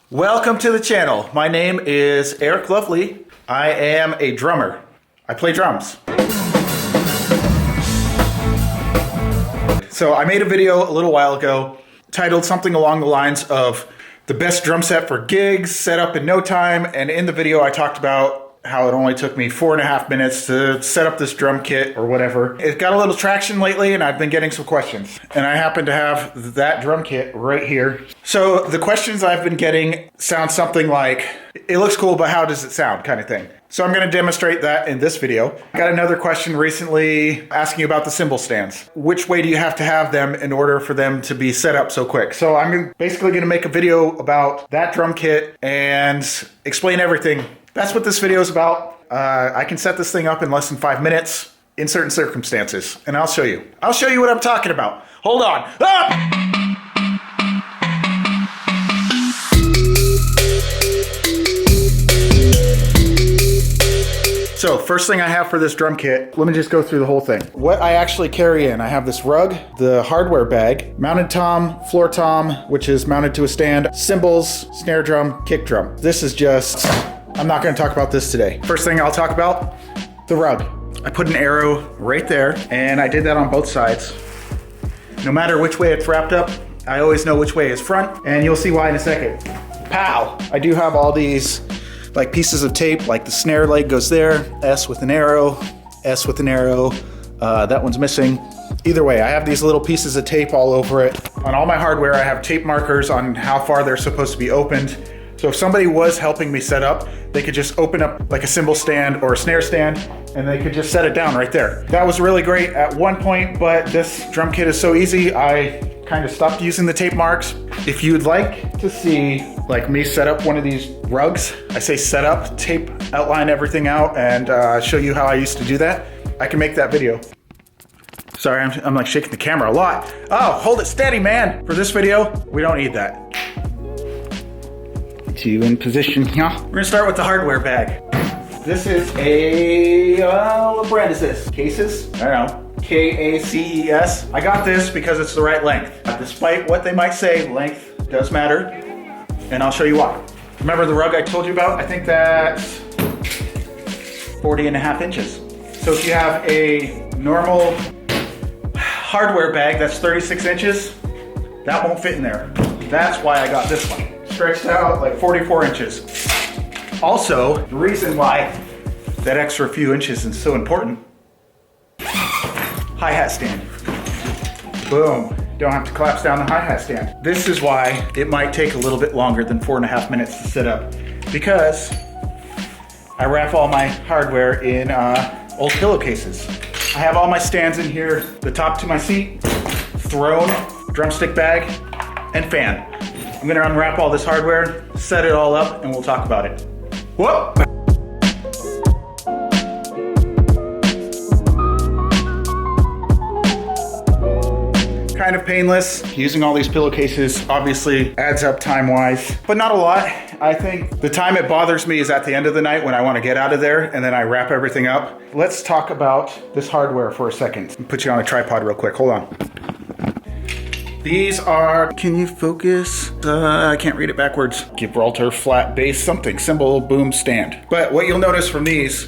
Welcome to the channel. My name is Eric Lovley. I am a drummer. I play drums. So I made a video a little while ago titled something along the lines of the best drum set for gigs, set up in no time. And in the video I talked about how it only took me 4.5 minutes to set up this drum kit or whatever. It got a little traction lately and I've been getting some questions. And I happen to have that drum kit right here. So the questions I've been getting sound something like, it looks cool, but how does it sound kind of thing. So I'm gonna demonstrate that in this video. I got another question recently asking about the cymbal stands. Which way do you have to have them in order for them to be set up so quick? So I'm basically gonna make a video about that drum kit and explain everything. That's what this video is about. I can set this thing up in less than 5 minutes in certain circumstances, and I'll show you. I'll show you what I'm talking about. Hold on. Ah! So first thing I have for this drum kit, let me just go through the whole thing. What I actually carry in, I have this rug, the hardware bag, mounted tom, floor tom, which is mounted to a stand, cymbals, snare drum, kick drum. This is just, I'm not gonna talk about this today. First thing I'll talk about, the rug. I put an arrow right there, and I did that on both sides. No matter which way it's wrapped up, I always know which way is front, and you'll see why in a second. Pow! I do have all these like pieces of tape, like the snare leg goes there, S with an arrow, S with an arrow, that one's missing. Either way, I have these little pieces of tape all over it. On all my hardware, I have tape markers on how far they're supposed to be opened. So if somebody was helping me set up, they could just open up like a cymbal stand or a snare stand, and they could just set it down right there. That was really great at one point, but this drum kit is so easy, I kind of stopped using the tape marks. If you'd like to see like me set up one of these rugs, I say set up, tape, outline everything out, and show you how I used to do that, I can make that video. Sorry, I'm like shaking the camera a lot. Oh, hold it steady, man. For this video, we don't need that. You in position here. We're gonna start with the hardware bag. This is a, what brand is this? Cases? I don't know. K-A-C-E-S. I got this because it's the right length. Despite what they might say, length does matter, and I'll show you why. Remember the rug I told you about? I think that's 40.5 inches. So if you have a normal hardware bag that's 36 inches, that won't fit in there. That's why I got this one. Stretched out like 44 inches. Also, the reason why that extra few inches is so important, hi-hat stand. Boom, don't have to collapse down the hi-hat stand. This is why it might take a little bit longer than 4.5 minutes to set up, because I wrap all my hardware in old pillowcases. I have all my stands in here, the top to my seat, throne, drumstick bag, and fan. I'm gonna unwrap all this hardware, set it all up, and we'll talk about it. Whoop! Kind of painless. Using all these pillowcases obviously adds up time-wise, but not a lot. I think the time it bothers me is at the end of the night when I want to get out of there and then I wrap everything up. Let's talk about this hardware for a second. I'll put you on a tripod real quick, hold on. These are, can you focus? I can't read it backwards. Gibraltar flat bass something, cymbal boom stand. But what you'll notice from these,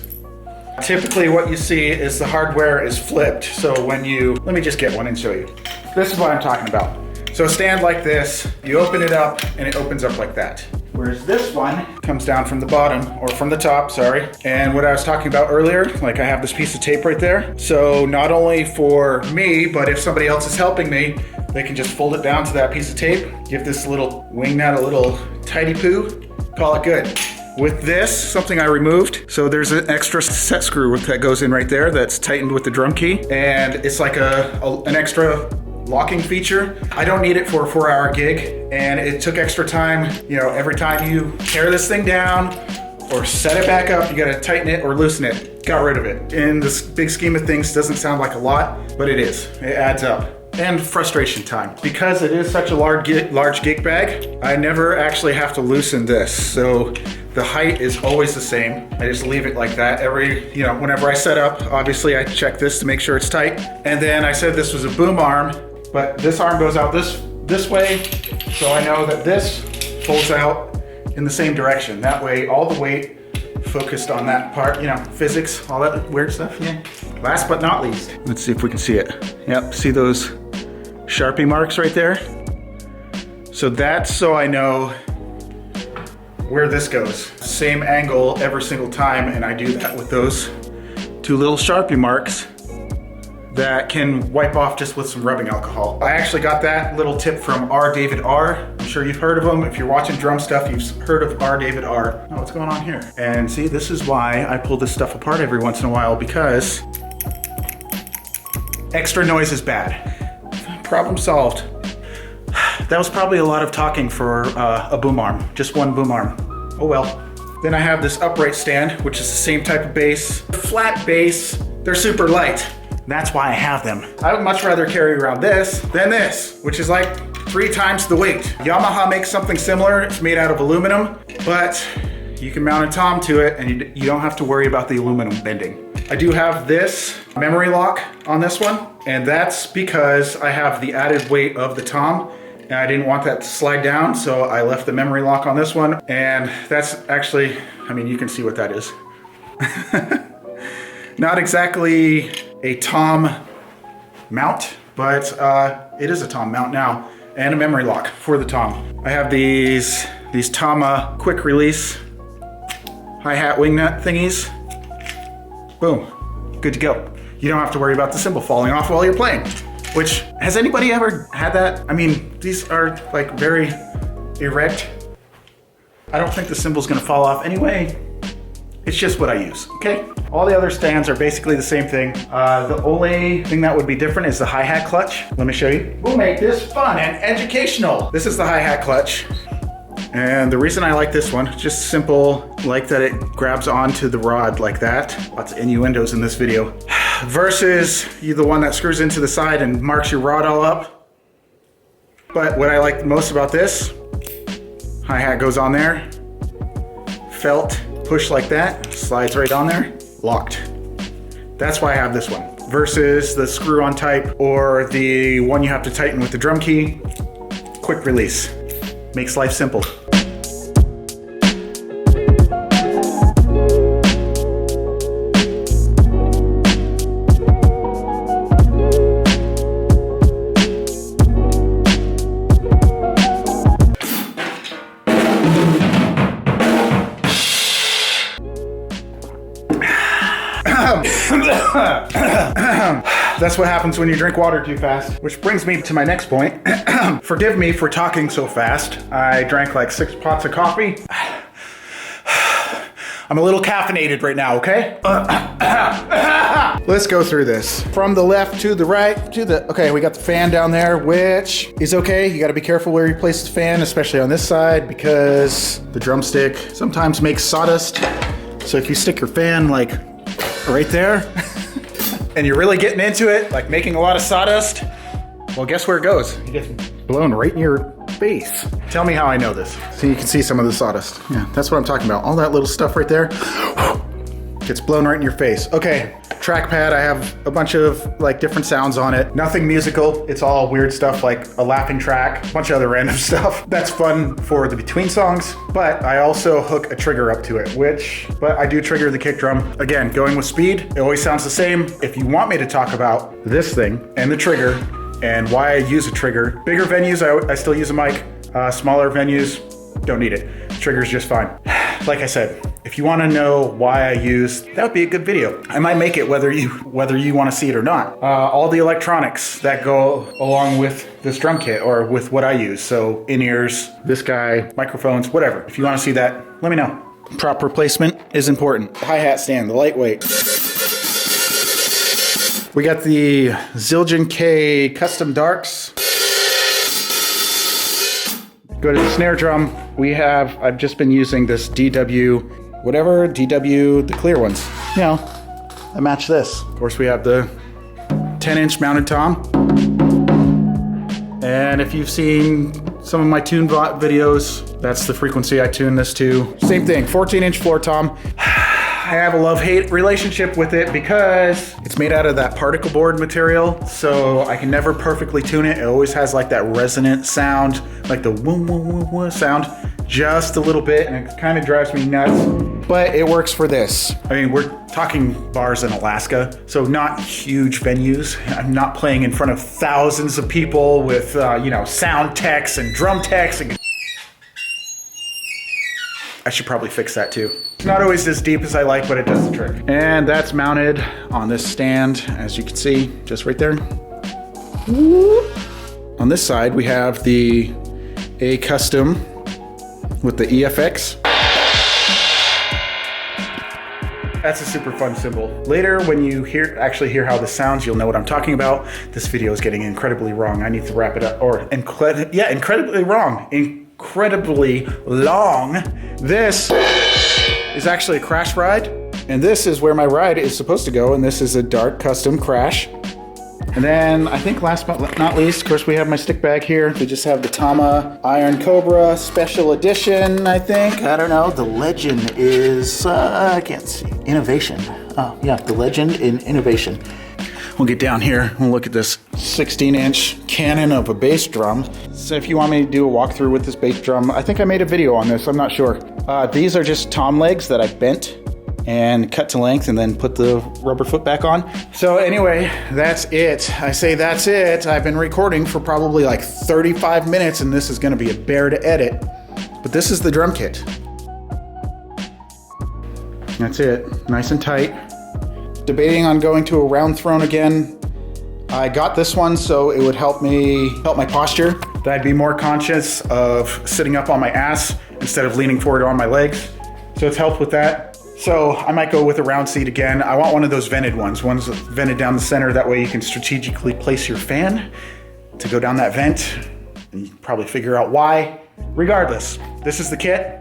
typically what you see is the hardware is flipped. So when you, let me just get one and show you. This is what I'm talking about. So a stand like this, you open it up and it opens up like that. Whereas this one comes down from the bottom, or from the top, sorry. And what I was talking about earlier, like I have this piece of tape right there. So not only for me, but if somebody else is helping me, they can just fold it down to that piece of tape, give this little wing nut a little tidy poo, call it good. With this, something I removed, so there's an extra set screw that goes in right there that's tightened with the drum key, and it's like an extra locking feature. I don't need it for a 4-hour gig, and it took extra time. You know, every time you tear this thing down or set it back up, you gotta tighten it or loosen it. Got rid of it. In the big scheme of things, doesn't sound like a lot, but it is. It adds up. And frustration time. Because it is such a large gig bag, I never actually have to loosen this. So the height is always the same. I just leave it like that. Whenever I set up, obviously I check this to make sure it's tight. And then I said this was a boom arm, but this arm goes out this way. So I know that this folds out in the same direction. That way, all the weight focused on that part, you know, physics, all that weird stuff, yeah. Last but not least, let's see if we can see it. Yep, see those Sharpie marks right there? So that's so I know where this goes. Same angle every single time, and I do that with those 2 little Sharpie marks that can wipe off just with some rubbing alcohol. I actually got that little tip from R. David R. I'm sure you've heard of him. If you're watching drum stuff, you've heard of R. David R. Oh, what's going on here? And see, this is why I pull this stuff apart every once in a while, because extra noise is bad. Problem solved. That was probably a lot of talking for a boom arm, just one boom arm. Oh well. Then I have this upright stand, which is the same type of bass. Flat bass, they're super light. That's why I have them. I would much rather carry around this than this, which is like 3 times the weight. Yamaha makes something similar. It's made out of aluminum, but you can mount a tom to it and you don't have to worry about the aluminum bending. I do have this memory lock on this one, and that's because I have the added weight of the tom, and I didn't want that to slide down, so I left the memory lock on this one. And that's actually, I mean, you can see what that is. Not exactly a tom mount, but it is a tom mount now, and a memory lock for the tom. I have these Tama quick release hi-hat wing nut thingies. Boom, good to go. You don't have to worry about the cymbal falling off while you're playing, which, has anybody ever had that? I mean, these are like very erect. I don't think the cymbal's gonna fall off anyway. It's just what I use, okay? All the other stands are basically the same thing. The only thing that would be different is the hi-hat clutch. Let me show you. We'll make this fun and educational. This is the hi-hat clutch. And the reason I like this one, just simple, like that it grabs onto the rod like that. Lots of innuendos in this video. Versus the one that screws into the side and marks your rod all up. But what I like most about this, hi-hat goes on there, felt, push like that, slides right on there, locked. That's why I have this one. Versus the screw-on type or the one you have to tighten with the drum key. Quick release. Makes life simple. That's what happens when you drink water too fast. Which brings me to my next point. Forgive me for talking so fast. I drank like 6 pots of coffee. I'm a little caffeinated right now, okay? Let's go through this. From the left to the right to the, okay, we got the fan down there, which is okay. You gotta be careful where you place the fan, especially on this side, because the drumstick sometimes makes sawdust. So if you stick your fan like right there, and you're really getting into it, like making a lot of sawdust, well, guess where it goes? It gets blown right in your face. Tell me how I know this. So you can see some of the sawdust. Yeah, that's what I'm talking about. All that little stuff right there gets blown right in your face. Okay, trackpad, I have a bunch of like different sounds on it. Nothing musical. It's all weird stuff like a laughing track, a bunch of other random stuff. That's fun for the between songs, but I also hook a trigger up to it, but I do trigger the kick drum. Again, going with speed, it always sounds the same. If you want me to talk about this thing and the trigger and why I use a trigger, bigger venues, I still use a mic. Smaller venues, don't need it. Trigger's just fine. Like I said, if you want to know why I use, that would be a good video. I might make it whether you want to see it or not. All the electronics that go along with this drum kit or with what I use. So in-ears, this guy, microphones, whatever. If you want to see that, let me know. Proper placement is important. Hi-hat stand, the lightweight. We got the Zildjian K Custom Darks. Go to the snare drum. I've just been using this DW, the clear ones. You know, I match this. Of course, we have the 10-inch mounted tom. And if you've seen some of my tune videos, that's the frequency I tune this to. Same thing, 14-inch floor tom. I have a love-hate relationship with it because it's made out of that particle board material, so I can never perfectly tune it. It always has like that resonant sound, like the woo woo woo woo sound. just a little bit, and it kind of drives me nuts, but it works for this. I mean, we're talking bars in Alaska, so not huge venues. I'm not playing in front of thousands of people with, you know, sound techs and drum techs. And I should probably fix that too. It's not always as deep as I like, but it does the trick. And that's mounted on this stand, as you can see, just right there. On this side, we have the A Custom with the EFX. That's a super fun cymbal. Later, when you actually hear how this sounds, you'll know what I'm talking about. This video is getting incredibly wrong. I need to wrap it up, or incredibly wrong. Incredibly long. This is actually a crash ride, and this is where my ride is supposed to go, and this is a Dart Custom Crash. And then I think last but not least, of course, we have my stick bag here. We just have the Tama Iron Cobra Special Edition, I think. I don't know. The legend is, I can't see. Innovation. Oh, yeah, the legend in innovation. We'll get down here. We'll look at this 16-inch cannon of a bass drum. So if you want me to do a walkthrough with this bass drum, I think I made a video on this. I'm not sure. These are just tom legs that I bent and cut to length and then put the rubber foot back on. So anyway, that's it. I say that's it. I've been recording for probably like 35 minutes, and this is gonna be a bear to edit. But this is the drum kit. That's it, nice and tight. Debating on going to a round throne again. I got this one so it would help my posture. That I'd be more conscious of sitting up on my ass instead of leaning forward on my legs. So it's helped with that. So I might go with a round seat again. I want one of those vented ones vented down the center. That way you can strategically place your fan to go down that vent. And you can probably figure out why. Regardless, this is the kit.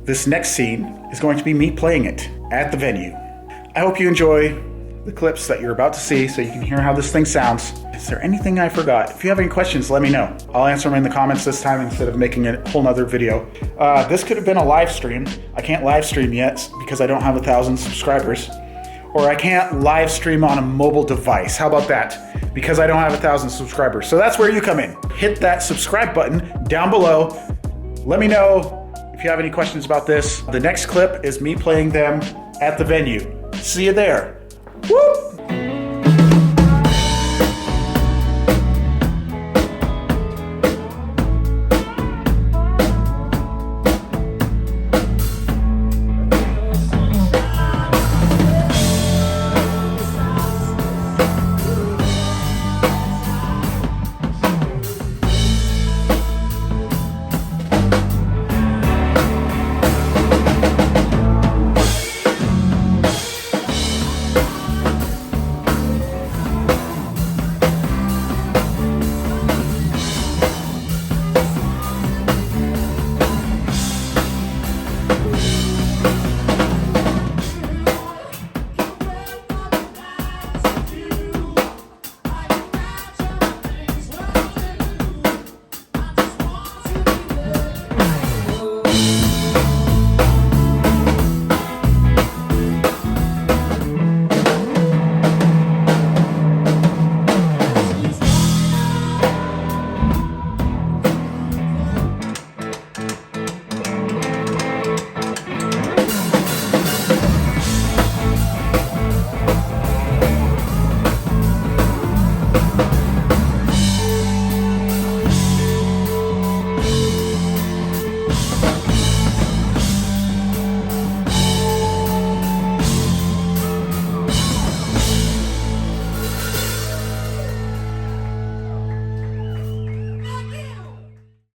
This next scene is going to be me playing it at the venue. I hope you enjoy the clips that you're about to see so you can hear how this thing sounds. Is there anything I forgot? If you have any questions, let me know. I'll answer them in the comments this time instead of making a whole nother video. This could have been a live stream. I can't live stream yet because I don't have 1,000 subscribers. Or I can't live stream on a mobile device. How about that? Because I don't have 1,000 subscribers. So that's where you come in. Hit that subscribe button down below. Let me know if you have any questions about this. The next clip is me playing them at the venue. See you there. Whoop!